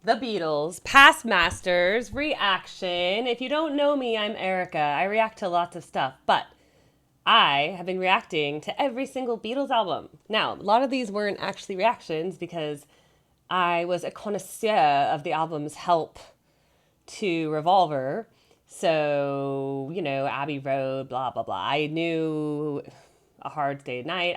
The Beatles, Past Masters, Reaction. If you don't know me, I'm Erica. I react to lots of stuff, but I have been reacting to every single Beatles album. Now, a lot of these weren't actually reactions because I was a connoisseur of the album's help to Revolver. So, Abbey Road, blah, blah, blah. I knew A Hard Day's Night.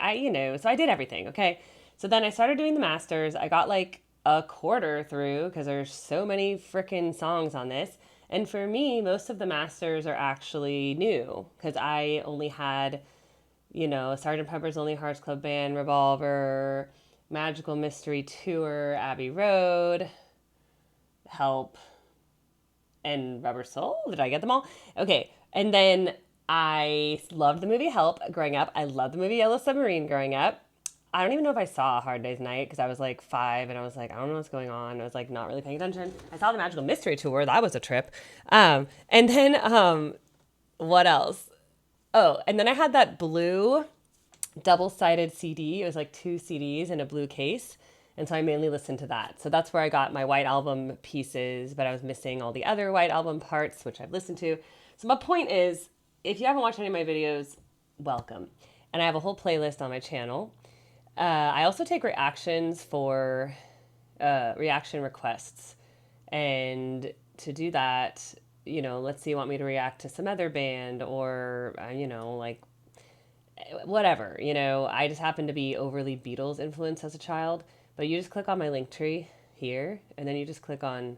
So I did everything, okay? So then I started doing the masters. I got like a quarter through because there's so many freaking songs on this. And for me, most of the masters are actually new because I only had, Sgt. Pepper's Lonely Hearts Club Band, Revolver, Magical Mystery Tour, Abbey Road, Help, and Rubber Soul. Did I get them all? Okay. And then I loved the movie Help growing up. I loved the movie Yellow Submarine growing up. I don't even know if I saw A Hard Day's Night because I was like 5 and I was like, I don't know what's going on. I was like not really paying attention. I saw the Magical Mystery Tour. That was a trip. And then what else? Oh, and then I had that blue double-sided CD. It was like 2 CDs in a blue case. And so I mainly listened to that. So that's where I got my White Album pieces, but I was missing all the other White Album parts, which I've listened to. So my point is, if you haven't watched any of my videos, welcome. And I have a whole playlist on my channel. I also take reactions for reaction requests. And to do that, let's say you want me to react to some other band or, like whatever, I just happen to be overly Beatles influenced as a child. But you just click on my link tree here, and then you just click on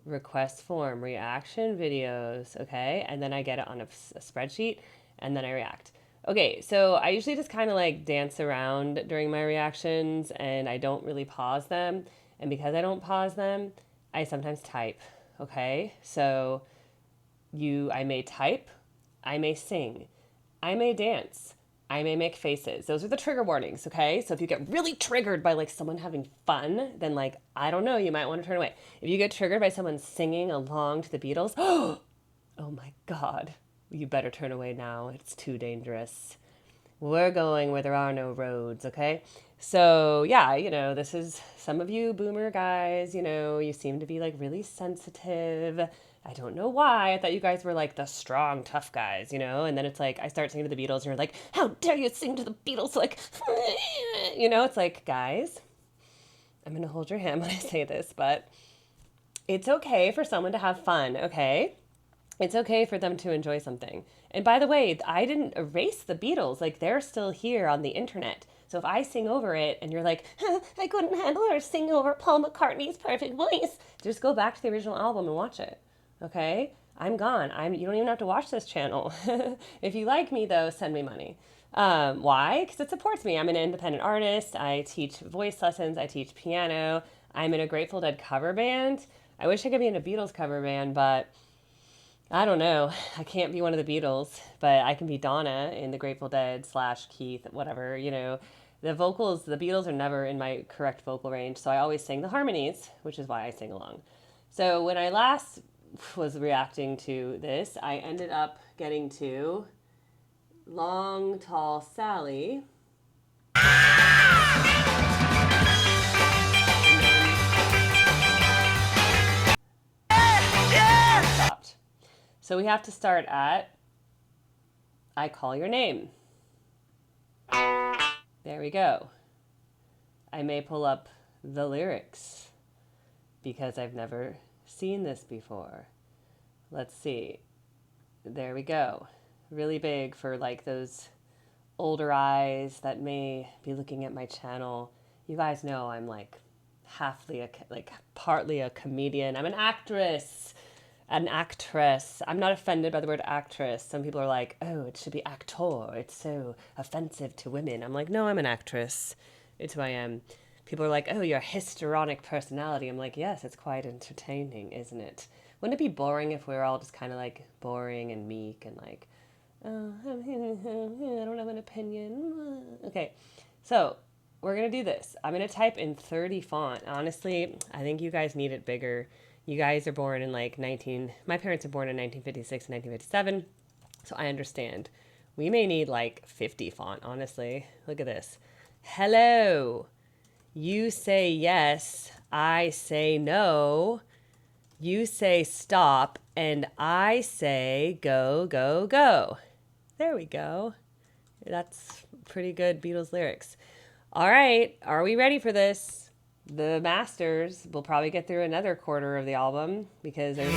request form, reaction videos, okay? And then I get it on a spreadsheet, and then I react. Okay, so I usually just kind of like dance around during my reactions, and I don't really pause them. And because I don't pause them, I sometimes type, okay? So I may type, I may sing, I may dance, I may make faces. Those are the trigger warnings, okay? So if you get really triggered by like someone having fun, then like, I don't know, you might want to turn away. If you get triggered by someone singing along to the Beatles, oh my God, you better turn away now. It's too dangerous. We're going where there are no roads, okay? So yeah, this is some of you boomer guys, you seem to be like really sensitive. I don't know why. I thought you guys were like the strong, tough guys, and then it's like I start singing to the Beatles and you're like, how dare you sing to the Beatles? Like, it's like, guys, I'm going to hold your hand when I say this, but it's okay for someone to have fun, okay? It's okay for them to enjoy something. And by the way, I didn't erase the Beatles. Like, they're still here on the internet. So if I sing over it and you're like, I couldn't handle her singing over Paul McCartney's perfect voice, just go back to the original album and watch it. Okay? I'm gone. You don't even have to watch this channel. If you like me, though, send me money. Why? Because it supports me. I'm an independent artist. I teach voice lessons. I teach piano. I'm in a Grateful Dead cover band. I wish I could be in a Beatles cover band, but I don't know. I can't be one of the Beatles, but I can be Donna in the Grateful Dead / Keith, whatever, The vocals, the Beatles are never in my correct vocal range, so I always sing the harmonies, which is why I sing along. So when I last was reacting to this, I ended up getting to Long Tall Sally. Stopped. So we have to start at I Call Your Name. There we go. I may pull up the lyrics because I've never seen this before. Let's see. There we go. Really big for like those older eyes that may be looking at my channel. You guys know I'm like partly a comedian. I'm an actress. I'm not offended by the word actress. Some people are like, oh, it should be actor. It's so offensive to women. I'm like, no, I'm an actress. It's who I am. People are like, oh, you're a histrionic personality. I'm like, yes, it's quite entertaining, isn't it? Wouldn't it be boring if we were all just kind of like boring and meek and like, oh, I don't have an opinion. Okay, so we're going to do this. I'm going to type in 30 font. Honestly, I think you guys need it bigger. You guys are born in like my parents are born in 1956 and 1957, so I understand. We may need like 50 font, honestly. Look at this. Hello. You say yes. I say no, you say stop, and I say go, go, go. There we go. That's pretty good Beatles lyrics. All right, are we ready for this? The masters will probably get through another quarter of the album because there's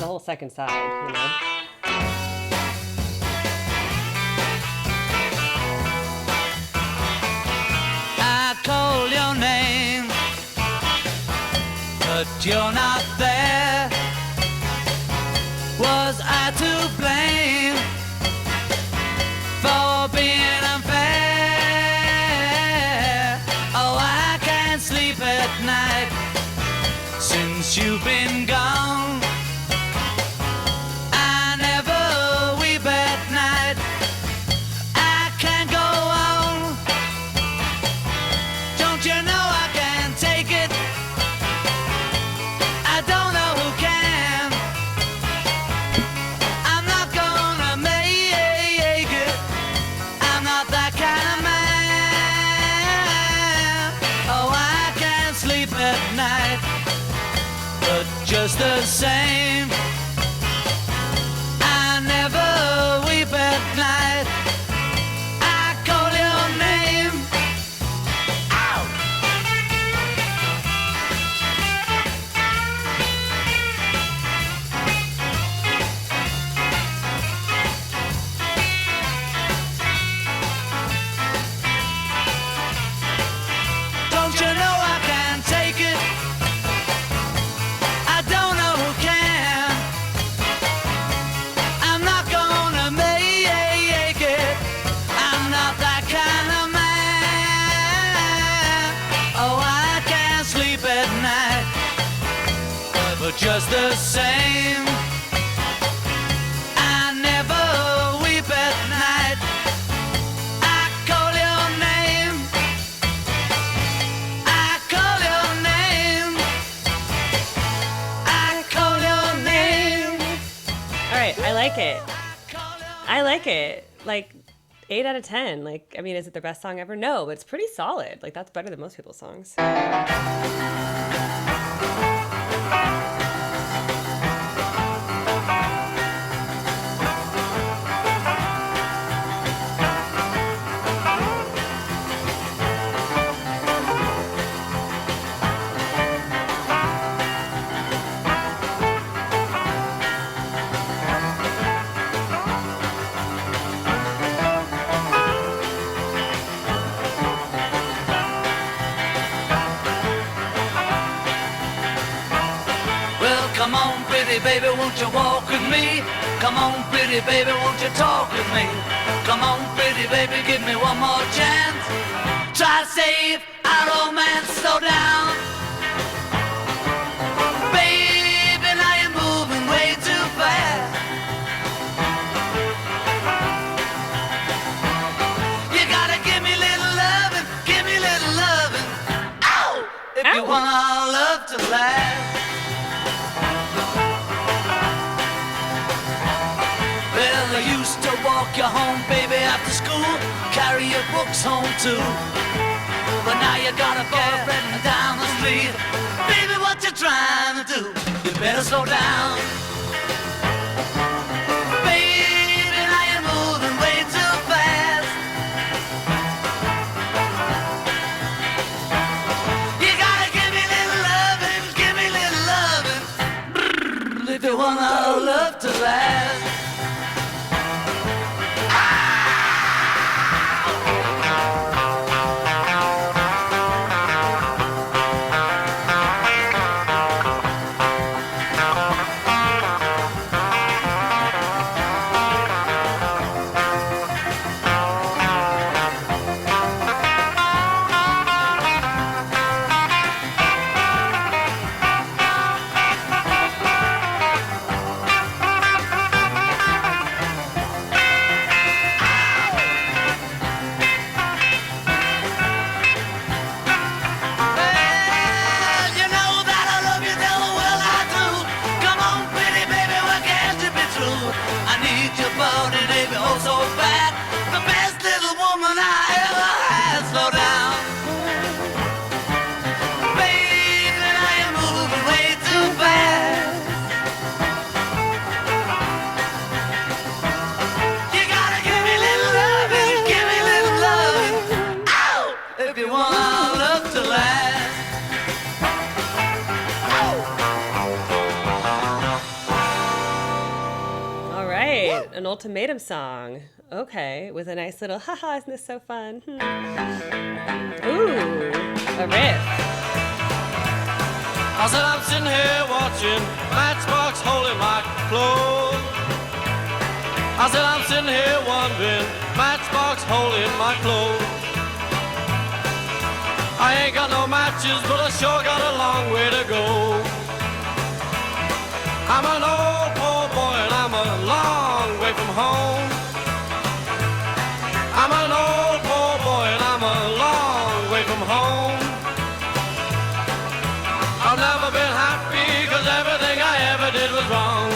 a whole second side, you know. I call your name, but you're not there. Was I to blame for being unfair? Oh, I can't sleep at night since you've been gone. I never weep at night. I can't go on. Don't you know I can't take it? I don't know who can. I'm not gonna make it. I'm not that kind of man. Oh, I can't sleep at night. But just the same, I never weep at night. I call your name. Ow! Don't you know I can't take it? I don't know who can. I'm not gonna make it. I'm not that kind of man. Oh, I can't sleep at night. But just the same, I never weep at night. I call your name. I call your name. I call your name. All right, I like it. I like it. Like 8 out of 10. Like, I mean, is it the best song ever? No, but it's pretty solid. Like, that's better than most people's songs. Well, come on, pretty baby, won't you walk with me? Come on, pretty baby, won't you talk with me? Come on, pretty baby, give me one more chance. Try to save our romance, slow down. Baby, now you're moving way too fast. You gotta give me a little loving, give me a little loving. Ow! If you want our love to last. Well, I used to walk you home, baby, after school, carry your books home too. But now you got a boyfriend down the street. Baby, what you trying to do? You better slow down. Baby, now you're moving way too fast. You gotta give me a little loving, give me a little loving. If you want our love to last. my love to last. All right, an ultimatum song. Okay, with a nice little haha, isn't this so fun? Ooh, a riff. I said I'm sitting here watching Matchbox holding my clothes. I said I'm sitting here wondering, Matchbox holding my clothes. I ain't got no matches, but I sure got a long way to go. I'm an old poor boy and I'm a long way from home. I'm an old poor boy and I'm a long way from home. I've never been happy cause everything I ever did was wrong.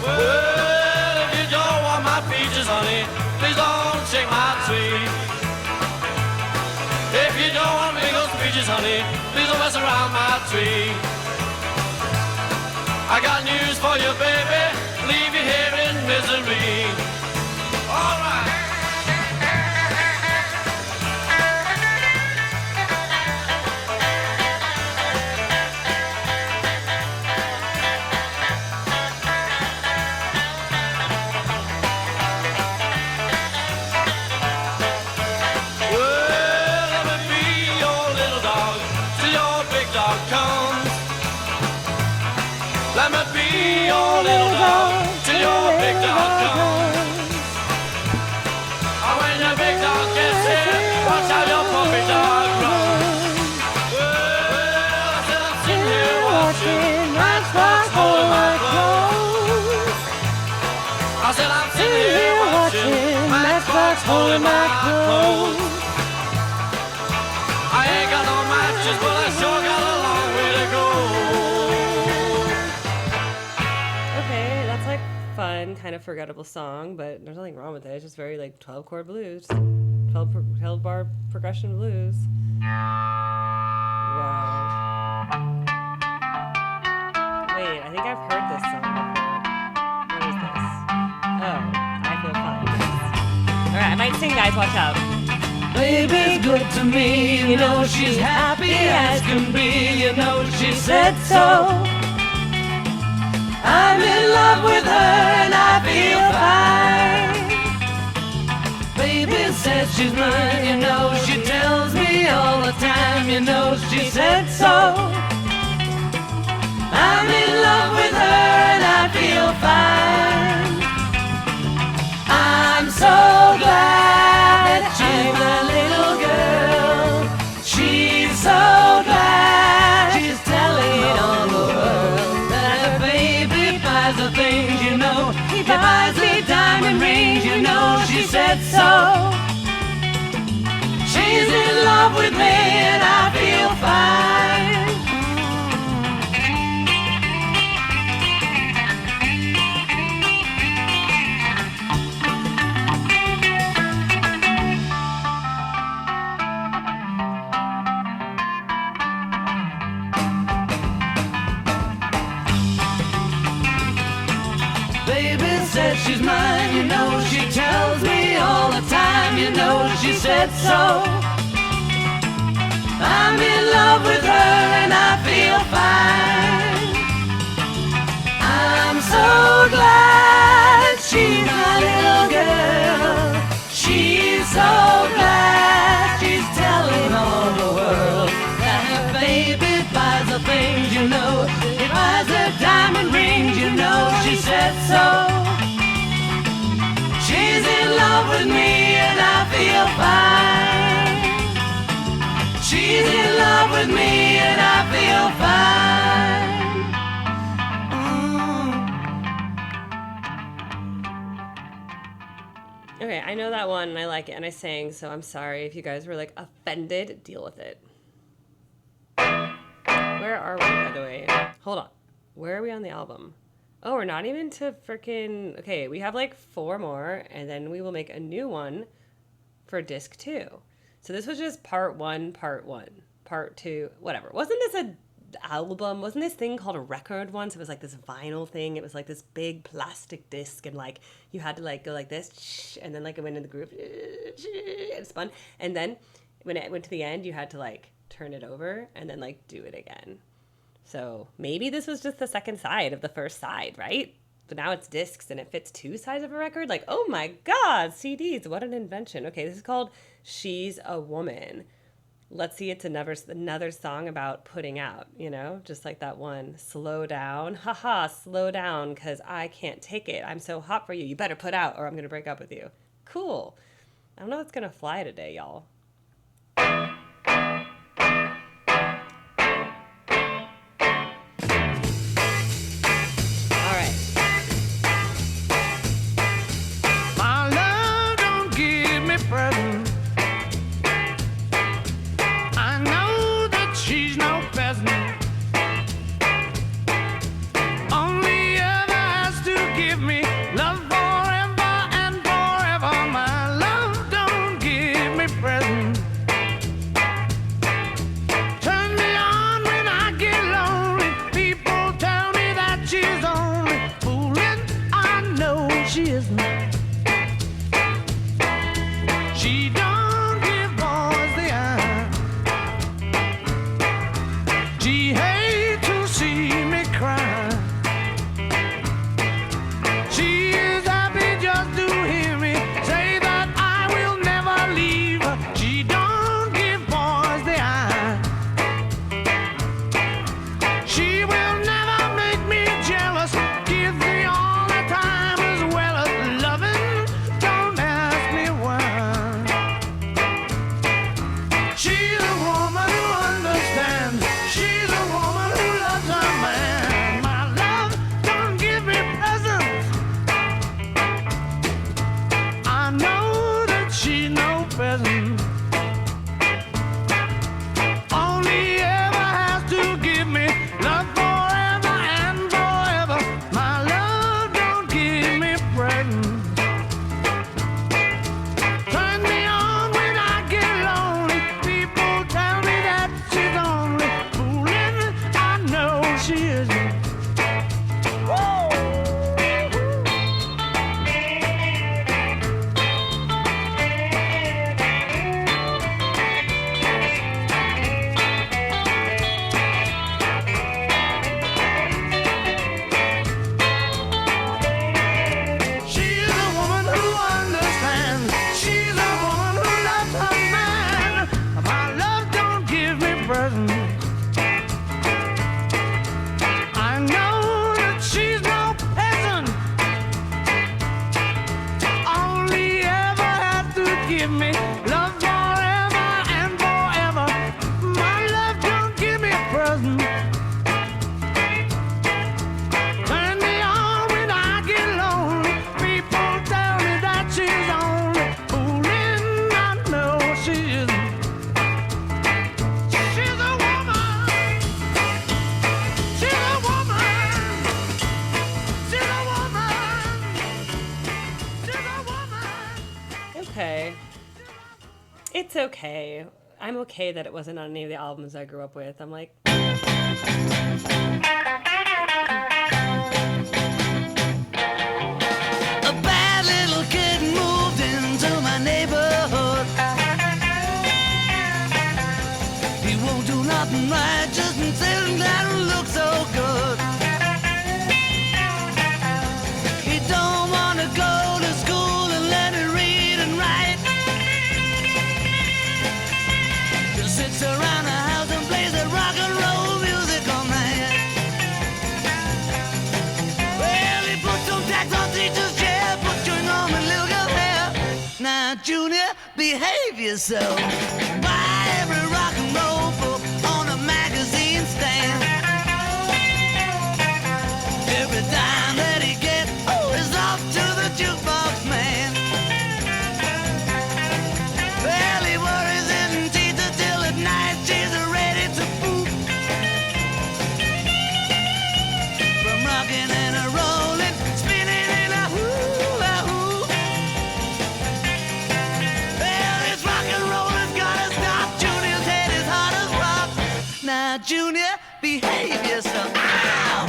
Well, if you don't want my peaches, honey, please don't shake my tree. If you don't want me those peaches, honey, please don't mess around my tree. I got news for you, baby, leave you here in misery. All right. Let me be your little dog till your big dog comes. Oh, when your big dog gets here, watch how your puppy dog runs. Well, I said I'm sitting here watching Matchbox holding my clothes. I said I'm sitting here watching Matchbox holding my clothes. I ain't got no matches, but I sure got a long way to go. Fun, kind of forgettable song, but there's nothing wrong with it. It's just very like 12 chord blues, 12 bar progression blues. Wow. Wait, I think I've heard this song before. What is this? Oh, I Feel Fine. All right, I might sing, guys. Watch out. Baby's good to me, you know she's happy as can be, you know she said so. I'm in love with her and I feel fine. Baby says she's mine, you know she tells me all the time, you know she said so. I'm in love with her and I feel fine. I'm so glad that she's my little girl. She's so glad she's telling all the world that her baby buys the things, you know. He buys me diamond rings, you know she said so. She's in love with me and I feel fine. Baby said she's mine, you know she tells me all the time, you know she said so. I'm in love with her and I feel fine. I'm so glad she's my little girl. She's so glad she's telling all the world that her baby buys the things, you know. He buys her diamond rings, you know she said so. She's in love with me and I feel fine. She's in love with me and I feel fine. Okay, I know that one and I like it and I sang, so I'm sorry if you guys were like offended. Deal with it. Where are we, by the way? Hold on. Where are we on the album? Oh, we're not even to freaking... Okay, we have like 4 more, and then we will make a new one for disc 2. So this was just part 1, part 2, whatever. Wasn't this a album? Wasn't this thing called a record once? It was like this vinyl thing. It was like this big plastic disc, and like you had to like go like this, and then like it went in the groove, and spun, and then when it went to the end, you had to like turn it over and then like do it again. So maybe this was just the second side of the first side, right? But now it's discs and it fits 2 sides of a record. Like, oh my God, CDs, what an invention. Okay, this is called She's a Woman. Let's see, it's another song about putting out, you know, just like that one, slow down. Haha, slow down, because I can't take it. I'm so hot for you. You better put out or I'm going to break up with you. Cool. I don't know what's going to fly today, y'all. It's okay. I'm okay that it wasn't on any of the albums I grew up with. I'm like... A bad little kid moved into my neighborhood. He won't do nothing right, just sitting there and look so good. He don't want to go to school and learn to read and write. Just sits around the house and plays that rock and roll music all night. Well, he put some tax on teacher's chair, put chewing on my little girl hair. Now, Junior, behave yourself. Buy every rock and roll book on a magazine stand. Every dime that he gets, is off to the jukebox man. Well, he worries in teacher till at night she's ready to poop. From rocking and a rolling, spinning in a hula hoop. Well, this rock and roll has gotta stop. Junior's head is hard as rock. Now, Junior, behave yourself. Ow!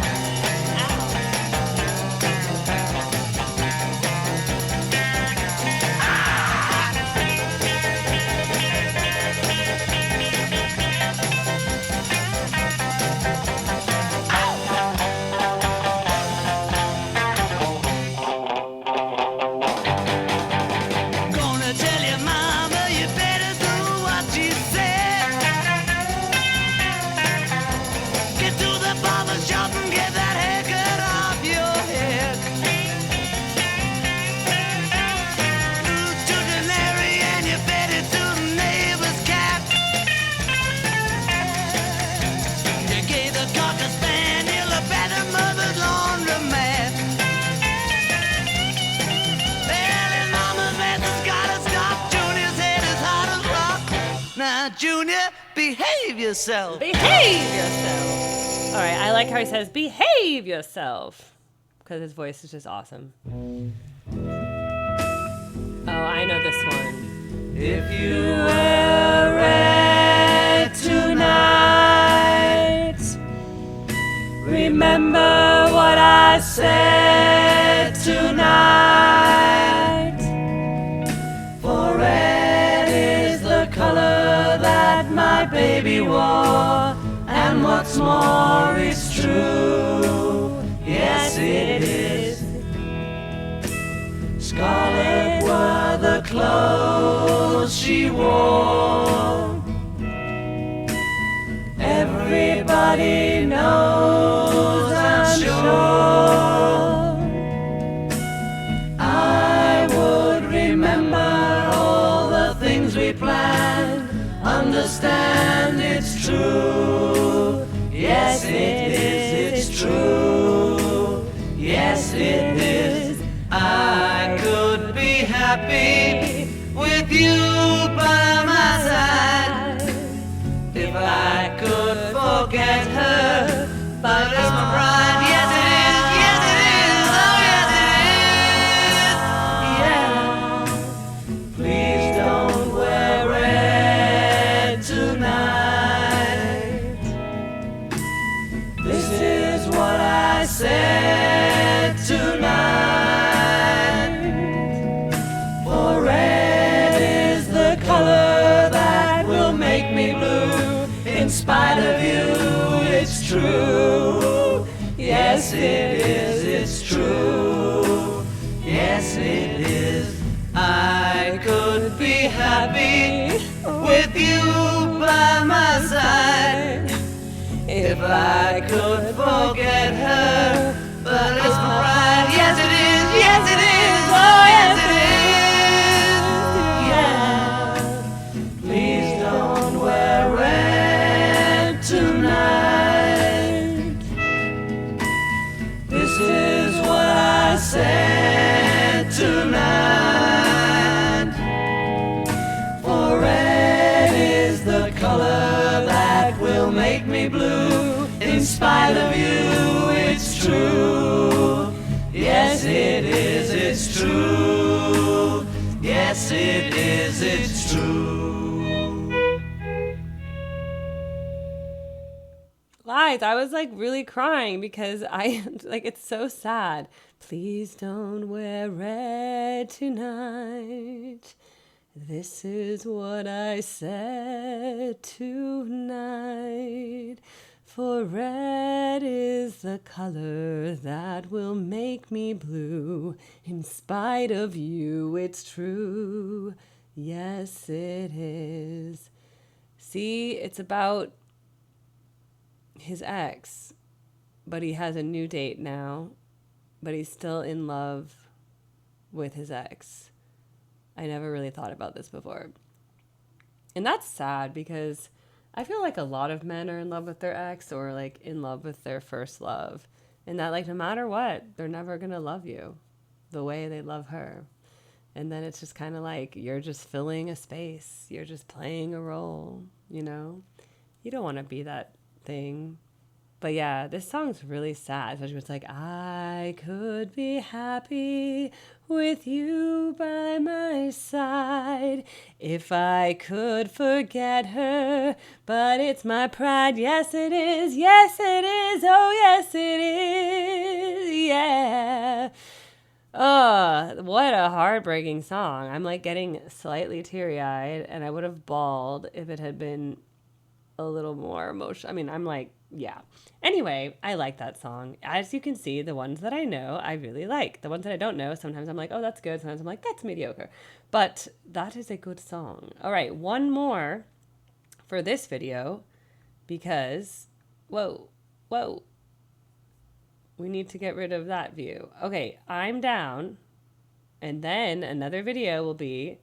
Junior, behave yourself. Behave yourself. All right, I like how he says, behave yourself. Because his voice is just awesome. Oh, I know this one. If you were red tonight, remember what I said tonight. For red is the color that my baby wore, and what's more, it's true. Yes, it is. Scarlet were the clothes she wore. Everybody knows, I'm sure. I would remember all the things we planned. Understand it's true. Yes, it is, it's true. Yes, it is. I could be happy with you by my side if I could forget her, but it's my pride. Yes, it is. Yes, it is. Oh, yes, it is. Yeah. Please don't wear red tonight. This is what I said tonight. In spite of you, it's true. Yes, it is, it's true. Yes, it is. I could be happy with you by my side if I could forget her, but it's my pride. Yes, it is, yes, it is. Oh, yes, it is. Yeah. Please don't wear red tonight. This is what I said tonight. For red is the color that will make me blue. In spite of you, it's true. Yes, it is, it's true. Yes, it is, it's true. Guys, I was like really crying because it's so sad. Please don't wear red tonight. This is what I said tonight. For red is the color that will make me blue. In spite of you, it's true. Yes, it is. See, it's about his ex, but he has a new date now, but he's still in love with his ex. I never really thought about this before. And that's sad because I feel like a lot of men are in love with their ex or like in love with their first love. And that like no matter what, they're never going to love you the way they love her. And then it's just kind of like you're just filling a space. You're just playing a role, you know? You don't want to be that thing. But yeah, this song's really sad. Especially when it's like, I could be happy with you by my side if I could forget her. But it's my pride. Yes, it is. Yes, it is. Oh, yes, it is. Yeah. Oh, what a heartbreaking song. I'm like getting slightly teary-eyed, and I would have bawled if it had been a little more emotional. I mean, I'm like, yeah. Anyway, I like that song. As you can see, the ones that I know, I really like. The ones that I don't know, sometimes I'm like, oh, that's good. Sometimes I'm like, that's mediocre. But that is a good song. All right, one more for this video because, whoa, we need to get rid of that view. Okay, I'm down. And then another video will be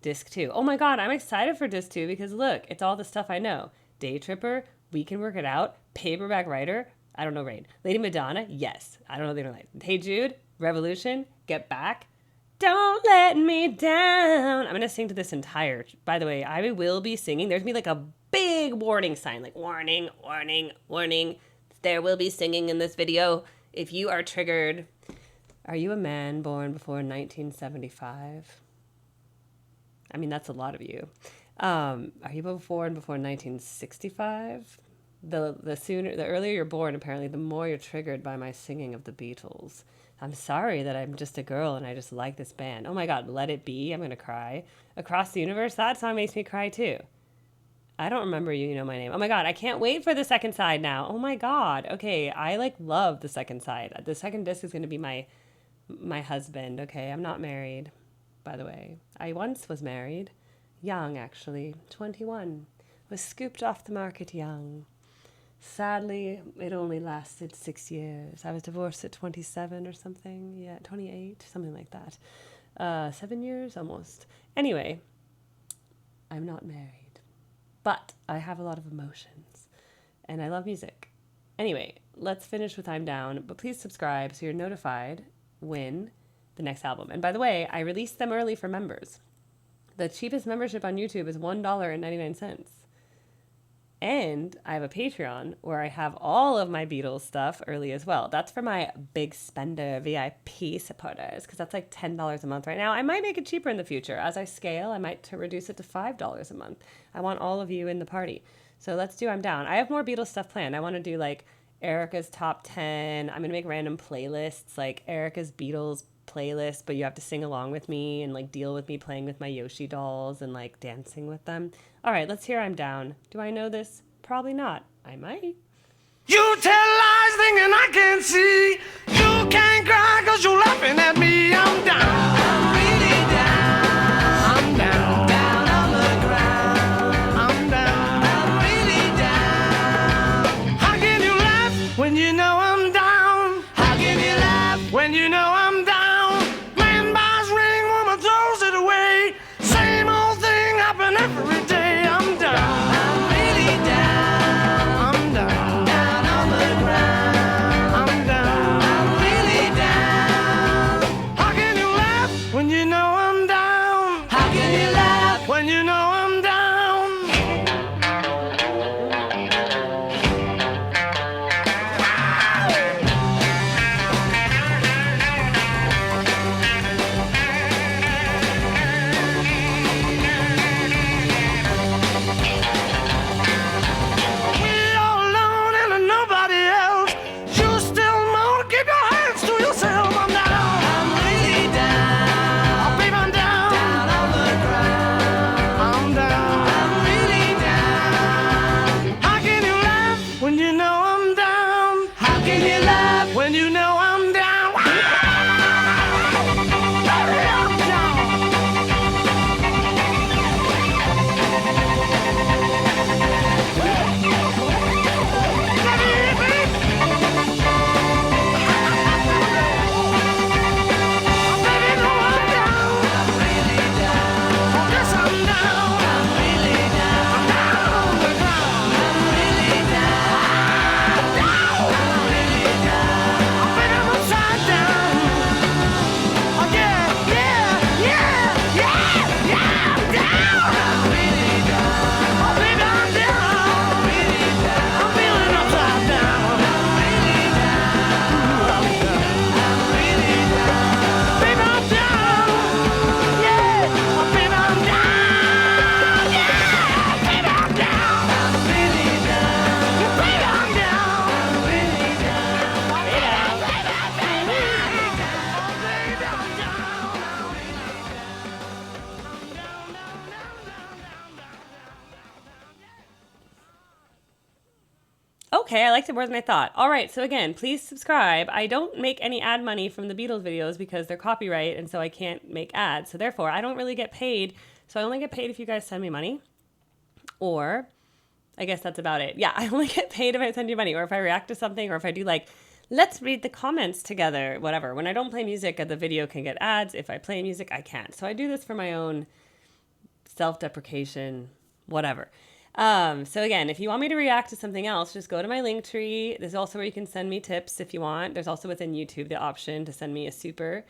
disc 2. Oh my God, I'm excited for disc 2 because look, it's all the stuff I know. Day Tripper, We Can Work It Out, Paperback Writer, I don't know Rain. Lady Madonna, yes. I don't know Lady Madonna. Hey Jude, Revolution, Get Back, Don't let me down. I'm going to sing to this entire. By the way, I will be singing. There's going to be like a big warning sign, like warning, warning, warning. There will be singing in this video. If you are triggered, are you a man born before 1975? I mean, that's a lot of you. Are you born before 1965? The earlier you're born, apparently, the more you're triggered by my singing of the Beatles. I'm sorry that I'm just a girl and I just like this band. Oh my God, Let It Be. I'm going to cry. Across the Universe, that song makes me cry too. I don't remember You Know My Name. Oh my God, I can't wait for the second side now. Oh my God. Okay, I love the second side. The second disc is going to be my husband. Okay, I'm not married, by the way. I once was married. Young, actually. 21. Was scooped off the market young. Sadly, it only lasted 6 years. I was divorced at 27 or something. Yeah, 28, something like that. 7 years almost. Anyway, I'm not married, but I have a lot of emotions and I love music. Anyway, let's finish with I'm Down, but please subscribe so you're notified when the next album. And by the way, I released them early for members. The cheapest membership on YouTube is $1.99. And I have a Patreon where I have all of my Beatles stuff early as well. That's for my big spender VIP supporters, because that's like $10 a month right now. I might make it cheaper in the future. As I scale, I might reduce it to $5 a month. I want all of you in the party. So let's do I'm Down. I have more Beatles stuff planned. I want to do like Erica's top 10. I'm going to make random playlists, like Erica's Beatles playlist, but you have to sing along with me and like deal with me playing with my Yoshi dolls and like dancing with them. All right, let's hear I'm Down. Do I know this? Probably not. I might. You tell lies thinking I can't see. You can't cry cause you're laughing at me. I'm down. I'm really down. I'm down. Down on the ground. I'm down. I'm really down. How can you laugh when you know I'm down? How can you laugh when you know I'm down? Man buys ring, woman throws it away. Same old thing happen every day. I'm down. I'm really down. I'm down. Down on the ground. I'm down. I'm really down. How can you laugh when you know I'm down? How can you laugh when you know I'm down? We all alone and nobody else. You still moan, keep your hands to yourself. I'm down. I'm really down. Oh, babe, I'm down. Down on the ground. I'm down. I'm really down. How can you laugh when you know I'm down? How can you laugh when you know I'm down? I'm down. Baby, know I'm down. I'm really down. Yes, I'm down. I'm really down. I'm down on the ground. I'm really down. I'm down. I'm really down. Oh, baby, I'm upside down. Oh, yeah, yeah, yeah, yeah, yeah. I'm down. I'm really down. Oh, baby, I'm down. I'm really down. I'm feeling upside down. I'm really down. I'm really down. Baby, I'm down. Yeah. Oh, baby, I'm down. Yeah. Baby, I'm down. I'm really down. Yeah, baby, I'm down. I'm really down. Baby, I'm really down. Baby, I'm down. I'm really Okay, I liked it more than I thought. All right, so again, please subscribe. I don't make any ad money from the Beatles videos because they're copyright, and so I can't make ads. So therefore, I don't really get paid. So I only get paid if you guys send me money. Or I guess that's about it. Yeah, I only get paid if I send you money, or if I react to something, or if I do like, let's read the comments together, whatever. When I don't play music, the video can get ads. If I play music, I can't. So I do this for my own self-deprecation, whatever. So again, if you want me to react to something else, just go to my link tree. There's also where you can send me tips if you want. There's also within YouTube the option to send me a super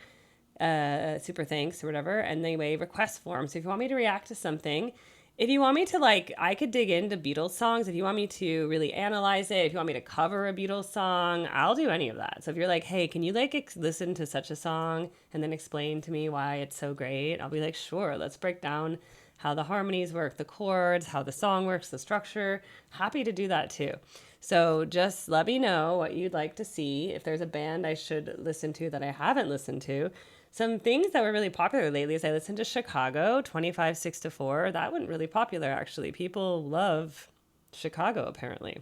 super thanks or whatever. And anyway, request form. So if you want me to react to something, if you want me to like, I could dig into Beatles songs. If you want me to really analyze it, if you want me to cover a Beatles song, I'll do any of that. So if you're like, hey, can you like listen to such a song and then explain to me why it's so great? I'll be like, sure, let's break down how the harmonies work, the chords, how the song works, the structure. Happy to do that too. So just let me know what you'd like to see. If there's a band I should listen to that I haven't listened to. Some things that were really popular lately is I listened to Chicago, 25 6 to 4. That went really popular, actually. People love Chicago, apparently.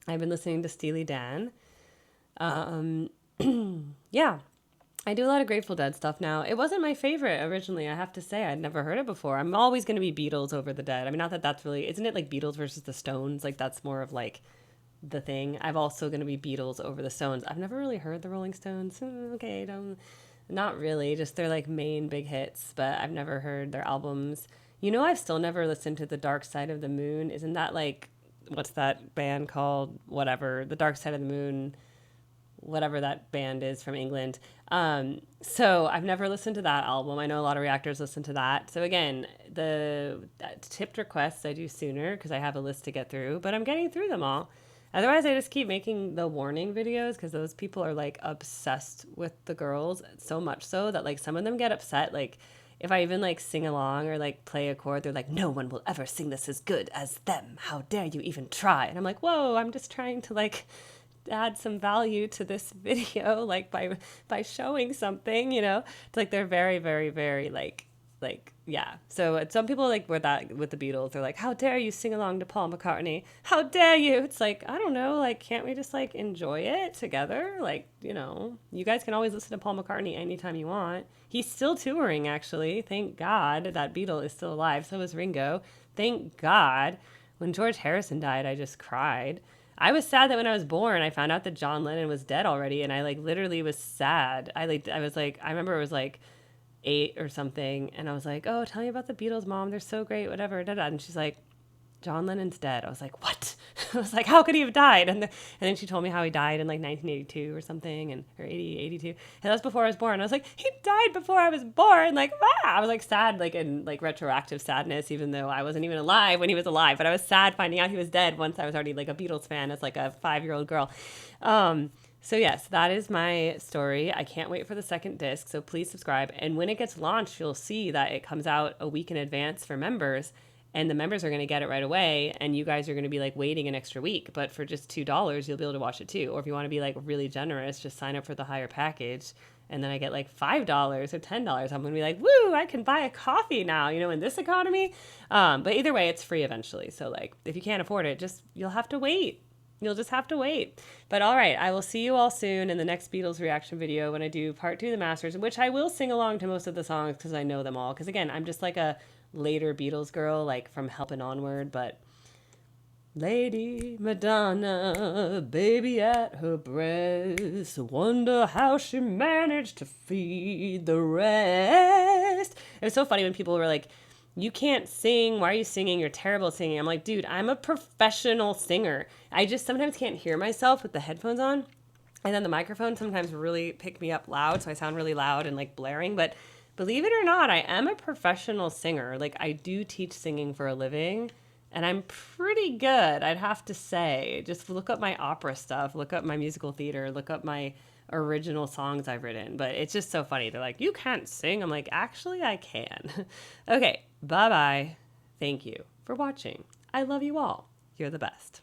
I've been listening to Steely Dan. Yeah. I do a lot of Grateful Dead stuff now. It wasn't my favorite originally, I have to say. I'd never heard it before. I'm always going to be Beatles over the Dead. I mean, not that that's really... Isn't it like Beatles versus the Stones? Like, that's more of like the thing. I'm also going to be Beatles over the Stones. I've never really heard the Rolling Stones. Okay, don't... Not really, just their like main big hits, but I've never heard their albums. You know, I've still never listened to The Dark Side of the Moon. Isn't that like, what's that band called? Whatever, The Dark Side of the Moon, whatever that band is from England. So I've never listened to that album. I know a lot of reactors listen to that. So again, the tipped requests I do sooner because I have a list to get through, but I'm getting through them all. Otherwise, I just keep making the warning videos because those people are like obsessed with the girls, so much so that like some of them get upset. Like if I even like sing along or like play a chord, they're like, no one will ever sing this as good as them. How dare you even try? And I'm like, whoa, I'm just trying to like add some value to this video, like by showing something, you know. It's like they're very, very, very like yeah. So some people like with the Beatles, they're like, how dare you sing along to Paul McCartney? How dare you? It's like, I don't know, like can't we just like enjoy it together? Like, you know, you guys can always listen to Paul McCartney anytime you want. He's still touring, actually. Thank God that Beatle is still alive. So is Ringo. Thank God. When George Harrison died, I just cried. I was sad that when I was born, I found out that John Lennon was dead already, and I like literally was sad. I remember it was like 8 or something, and I was like, oh, tell me about the Beatles, Mom, they're so great, whatever, and she's like, John Lennon's dead. I was like, what? I was like, how could he have died? And then she told me how he died in like 1982 or something, or 82, and that was before I was born. I was like, he died before I was born. Like, I was like sad, like in like retroactive sadness, even though I wasn't even alive when he was alive, but I was sad finding out he was dead once I was already like a Beatles fan as like a 5-year-old girl. So yes, that is my story. I can't wait for the second disc, so please subscribe. And when it gets launched, you'll see that it comes out a week in advance for members, and the members are going to get it right away, and you guys are going to be like waiting an extra week. But for just $2, you'll be able to watch it too. Or if you want to be like really generous, just sign up for the higher package, and then I get like $5 or $10. I'm going to be like, woo, I can buy a coffee now, you know, in this economy. But either way, it's free eventually. So like, if you can't afford it, you'll have to wait. You'll just have to wait. But all right, I will see you all soon in the next Beatles reaction video when I do part 2 of the Masters, in which I will sing along to most of the songs because I know them all. Because again, I'm just like a later Beatles girl, like from Help and onward. But Lady Madonna, baby at her breast, wonder how she managed to feed the rest. It was so funny when people were like, you can't sing. Why are you singing? You're terrible at singing. I'm like, dude, I'm a professional singer. I just sometimes can't hear myself with the headphones on. And then the microphone sometimes really pick me up loud. So I sound really loud and like blaring. But believe it or not, I am a professional singer. Like I do teach singing for a living. And I'm pretty good, I'd have to say. Just look up my opera stuff. Look up my musical theater. Look up my original songs I've written. But it's just so funny. They're like, you can't sing. I'm like, actually, I can. Okay, bye-bye. Thank you for watching. I love you all. You're the best.